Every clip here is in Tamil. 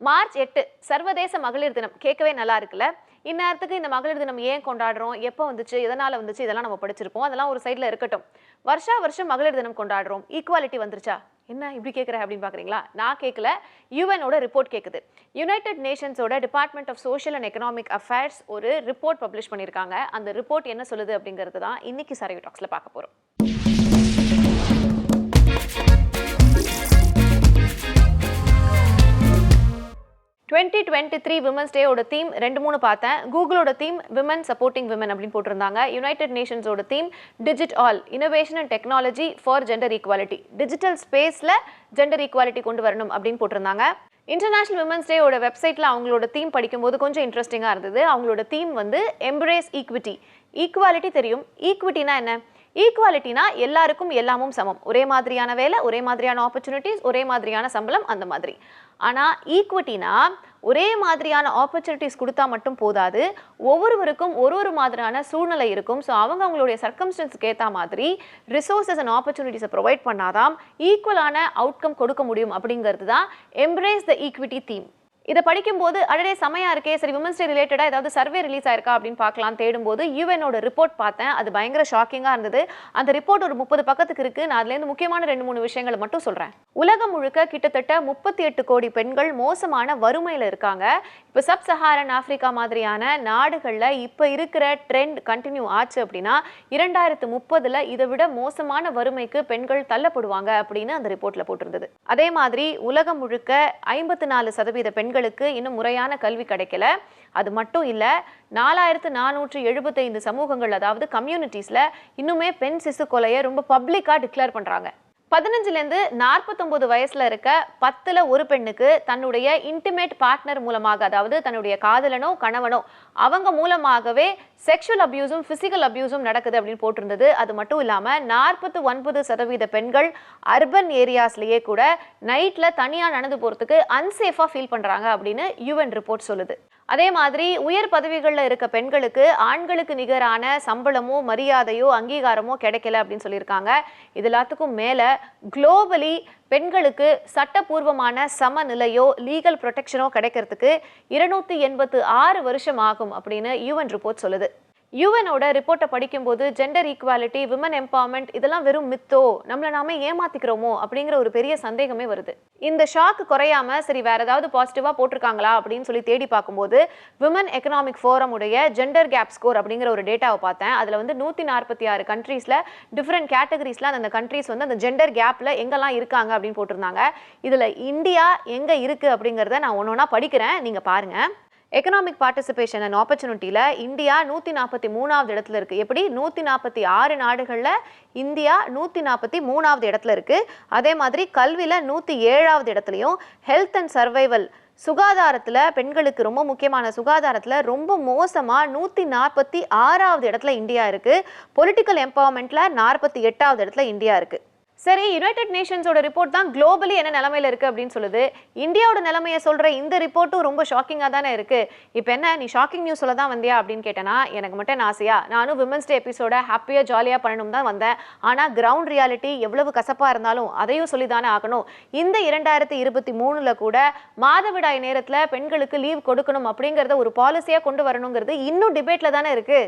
மார்ச் 8 சர்வதேச மகளிர் தினம். கேட்கவே நல்லா இருக்குல்ல? இந்நேரத்துக்கு இந்த மகளிர் தினம் ஏன் கொண்டாடுறோம், எப்போ வந்துச்சு, எதனால வந்துச்சு, இதெல்லாம் நம்ம படிச்சிருப்போம். அதெல்லாம் ஒரு சைடில் இருக்கட்டும். வருஷம் மகளிர் தினம் கொண்டாடுறோம். ஈக்குவாலிட்டி வந்துருச்சா? என்ன இப்படி கேட்குற அப்படின்னு பார்க்குறீங்களா? நான் கேட்கல, யுஎனோட ரிப்போர்ட் கேட்குது. யுனைடெட் நேஷன்ஸோட Department of Social and Economic Affairs ஒரு ரிப்போர்ட் பப்ளிஷ் பண்ணியிருக்காங்க. அந்த ரிப்போர்ட் என்ன சொல்லுது அப்படிங்கிறது தான் இன்னைக்கு சரவி டாக்ஸில் பார்க்க போகிறோம். 2023 விமன்ஸ் டேயோட தீம் 2-3 பார்த்தேன். கூகுளோட தீம் விமன் சப்போர்ட்டிங் விமன் அப்படின்னு போட்டிருந்தாங்க. யுனைடெட் நேஷன்ஸோட theme digital innovation and technology for gender equality, digital ஸ்பேஸில் ஜெண்டர் ஈக்குவாலிட்டி கொண்டு வரணும் அப்படின்னு போட்டிருந்தாங்க. இன்டர்நேஷனல் விமன்ஸ் டேயோட வெப்சைட்டில் அவங்களோட தீம் படிக்கும்போது கொஞ்சம் இன்ட்ரெஸ்டிங்காக இருந்தது. அவங்களோட தீம் வந்து எம்ப்ரேஸ் ஈக்விட்டி. ஈக்குவாலிட்டி தெரியும், ஈக்விட்டினா என்ன? ஈக்குவாலிட்டினா எல்லாருக்கும் எல்லாமும் சமம், ஒரே மாதிரியான வேலை, ஒரே மாதிரியான ஆப்பர்ச்சுனிட்டிஸ், ஒரே மாதிரியான சம்பளம், அந்த மாதிரி. ஆனால் ஈக்விட்டினா ஒரே மாதிரியான ஆப்பர்ச்சுனிட்டிஸ் கொடுத்தா மட்டும் போதாது, ஒவ்வொருவருக்கும் ஒரு மாதிரியான சூழ்நிலை இருக்கும். ஸோ அவங்களுடைய சர்க்கம்ஸ்டன்ஸ்க்கு ஏற்ற மாதிரி ரிசோர்ஸஸ் அண்ட் ஆப்பர்ச்சுனிட்டிஸை ப்ரொவைட் பண்ணாதான் ஈக்குவலான அவுட்கம் கொடுக்க முடியும் அப்படிங்கிறது தான் எம்ப்ரேஸ் த ஈக்விட்டி தீம். இதை படிக்கும்போது அடடே செமையா இருக்கே, சரி விமன்ஸ் டே ரிலேட்டடாக ஏதாவது சர்வே ரிலீஸ் ஆயிருக்கா அப்படின்னு பார்க்கலாம் தேடும்போது யுஎனோட ரிப்போர்ட் பார்த்தேன். அது பயங்கர ஷாக்கிங்காக இருந்தது. அந்த ரிப்போர்ட் ஒரு 30 பக்கத்துக்கு இருக்கு. நான் அதுலேருந்து முக்கியமான 2-3 விஷயங்களை மட்டும் சொல்கிறேன். உலகம் முழுக்க கிட்டத்தட்ட 38 கோடி பெண்கள் மோசமான வறுமையில் இருக்காங்க. இப்போ சப் சஹாரன் ஆப்பிரிக்கா மாதிரியான நாடுகளில் இப்போ இருக்கிற ட்ரெண்ட் கண்டினியூ ஆச்சு அப்படின்னா 2030 இதை விட மோசமான வறுமைக்கு பெண்கள் தள்ளப்படுவாங்க அப்படின்னு அந்த ரிப்போர்ட்டில் போட்டிருந்தது. அதே மாதிரி உலகம் முழுக்க 54% பெண்கள் இன்னும் முறையான கல்வி கிடைக்கல. அது மட்டும் இல்ல, 4475 சமூகங்கள், அதாவது கம்யூனிட்டிஸ்ல இன்னுமே பெண் சிசு கொலையை ரொம்ப பப்ளிக்கா டிக்ளேர் பண்றாங்க. 15லேருந்து 49 வயசுல இருக்க 10ல் ஒரு பெண்ணுக்கு தன்னுடைய இன்டிமேட் பார்ட்னர் மூலமாக, அதாவது தன்னுடைய காதலனோ கணவனோ அவங்க மூலமாகவே செக்ஷுவல் அபியூஸும் பிசிக்கல் அபியூஸும் நடக்குது அப்படின்னு போட்டிருந்தது. அது மட்டும் இல்லாம 49% பெண்கள் அர்பன் ஏரியாஸ்லயே கூட நைட்ல தனியா நடந்து போறதுக்கு அன்சேஃபா ஃபீல் பண்றாங்க அப்படின்னு யுஎன் ரிப்போர்ட் சொல்லுது. அதே மாதிரி உயர் பதவிகளில் இருக்க பெண்களுக்கு ஆண்களுக்கு நிகரான சம்பளமோ மரியாதையோ அங்கீகாரமோ கிடைக்கல அப்படின்னு சொல்லியிருக்காங்க. இது எல்லாத்துக்கும் மேல குளோபலி பெண்களுக்கு சட்டப்பூர்வமான சமநிலையோ லீகல் ப்ரொடெக்ஷனோ கிடைக்கிறதுக்கு 286 வருஷம் ஆகும் அப்படின்னு யுஎன் ரிப்போர்ட் சொல்லுது. யுஎனோட ரிப்போர்ட்டை படிக்கும்போது ஜெண்டர் ஈக்குவாலிட்டி, விமன் எம்பவர்மெண்ட் இதெல்லாம் வெறும் மித்தோ, நம்மளை நாம ஏமாத்திக்கிறோமோ அப்படிங்கிற ஒரு பெரிய சந்தேகமே வருது. இந்த ஷாக்கு குறையாம சரி வேற ஏதாவது பாசிட்டிவா போட்டிருக்காங்களா அப்படின்னு சொல்லி தேடி பார்க்கும்போது விமன் எக்கனாமிக் ஃபோரம் உடைய ஜெண்டர் கேப் ஸ்கோர் அப்படிங்கிற ஒரு டேட்டாவை பார்த்தேன். அதுல வந்து 146 கண்ட்ரீஸ்ல டிஃப்ரெண்ட் கேட்டகரிஸ்ல அந்த கண்ட்ரீஸ் வந்து அந்த ஜெண்டர் கேப்ல எங்கெல்லாம் இருக்காங்க அப்படின்னு போட்டிருந்தாங்க. இதுல இந்தியா எங்க இருக்கு அப்படிங்கிறத நான் ஒன்னொன்னா படிக்கிறேன், நீங்க பாருங்க. எக்கனாமிக் பார்ட்டிசிபேஷன் அண்ட் ஆப்பர்ச்சுனிட்டியில் இந்தியா 143வது இடத்துல இருக்குது. எப்படி? 146 நாடுகளில் இந்தியா 143வது இடத்துல இருக்குது. அதே மாதிரி கல்வியில் 107வது இடத்துலையும், ஹெல்த் அண்ட் சர்வைவல் சுகாதாரத்தில் பெண்களுக்கு ரொம்ப முக்கியமான சுகாதாரத்தில் ரொம்ப மோசமாக 146வது இடத்துல இந்தியா இருக்குது. பொலிட்டிக்கல் எம்பவர்மெண்ட்டில் 48வது இடத்துல இந்தியா இருக்குது. சரி, யுனைடெட் நேஷன்ஸோட ரிப்போர்ட் தான் குளோபலி என்ன நிலைமையில இருக்கு அப்படின்னு சொல்லுது. இந்தியாவோட நிலைமையை சொல்ற இந்த ரிப்போர்ட்டும் ரொம்ப ஷாக்கிங்காக தானே இருக்கு. இப்போ என்ன, நீ ஷாக்கிங் நியூஸ் சொல்ல தான் வந்தியா அப்படின்னு கேட்டேன்னா, எனக்கு மட்டும் ஆசையா, நானும் விமன்ஸ் டே எபிசோட ஹாப்பியாக ஜாலியாக பண்ணணும் தான் வந்தேன். ஆனால் கிரவுண்ட் ரியாலிட்டி எவ்வளவு கசப்பாக இருந்தாலும் அதையும் சொல்லி தானே ஆகணும். இந்த 2023 கூட மாதவிடாய் நேரத்தில் பெண்களுக்கு லீவ் கொடுக்கணும் அப்படிங்கிறத ஒரு பாலிசியாக கொண்டு வரணுங்கிறது இன்னும் டிபேட்ல தானே இருக்கு.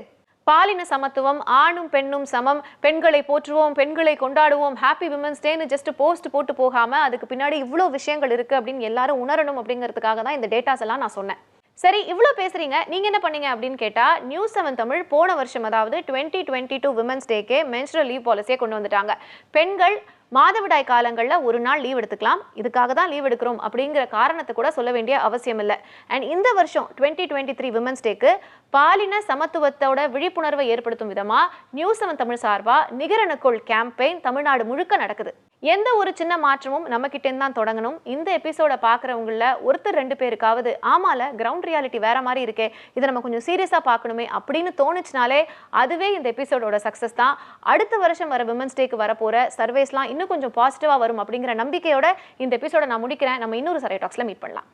பாலின சமத்துவம், ஆணும் பெண்ணும் சமம், பெண்களை போற்றுவோம், பெண்களை கொண்டாடுவோம், ஹாப்பி விமன்ஸ் டேன்னு ஜஸ்ட் போஸ்ட் போட்டு போகாம அதுக்கு பின்னாடி இவ்வளோ விஷயங்கள் இருக்கு அப்படின்னு எல்லாரும் உணரணும் அப்படிங்கிறதுக்காக தான் இந்த டேட்டாஸ் எல்லாம் நான் சொன்னேன். சரி, இவ்வளோ பேசுறீங்க, நீங்க என்ன பண்ணீங்க அப்படின்னு கேட்டா, நியூஸ் 7 தமிழ் போன வருஷம் அதாவது 2022 விமன்ஸ் டேக்கே மென்ஸ்ட்ரல் லீவ் பாலிசியை கொண்டு வந்துட்டாங்க. பெண்கள் மாதவிடாய் காலங்களில் ஒரு நாள் லீவ் எடுத்துக்கலாம், இதுக்காக தான் லீவ் எடுக்கிறோம் அப்படிங்கிற காரணத்தை கூட சொல்ல வேண்டிய அவசியம் இல்லை. அண்ட் இந்த வருஷம் 2023 விமன்ஸ் டேக்கு பாலின சமத்துவத்தோட விழிப்புணர்வை ஏற்படுத்தும் விதமாக நியூஸ் 7 தமிழ் சார்பாக நிகரனுக்குள் கேம்பெயின் தமிழ்நாடு முழுக்க நடக்குது. எந்த ஒரு சின்ன மாற்றமும் நம்ம கிட்டேருந்து தான் தொடங்கணும். இந்த எபிசோட பார்க்குறவங்கள ஒருத்தர் 2 பேருக்காவது ஆமால கிரவுண்ட் ரியாலிட்டி வேற மாதிரி இருக்கே, இதை நம்ம கொஞ்சம் சீரியஸாக பார்க்கணுமே அப்படின்னு தோணுச்சுனாலே அதுவே இந்த எபிசோடோட சக்ஸஸ் தான். அடுத்த வருஷம் வர விமன்ஸ் டேக்கு வரப்போகிற சர்வேஸ்லாம் இன்னும் கொஞ்சம் பாசிட்டிவாக வரும் அப்படிங்கிற நம்பிக்கையோட இந்த எபிசோட நான் முடிக்கிறேன். நம்ம இன்னொரு சர்வே டாக்ஸில் மீட் பண்ணலாம்.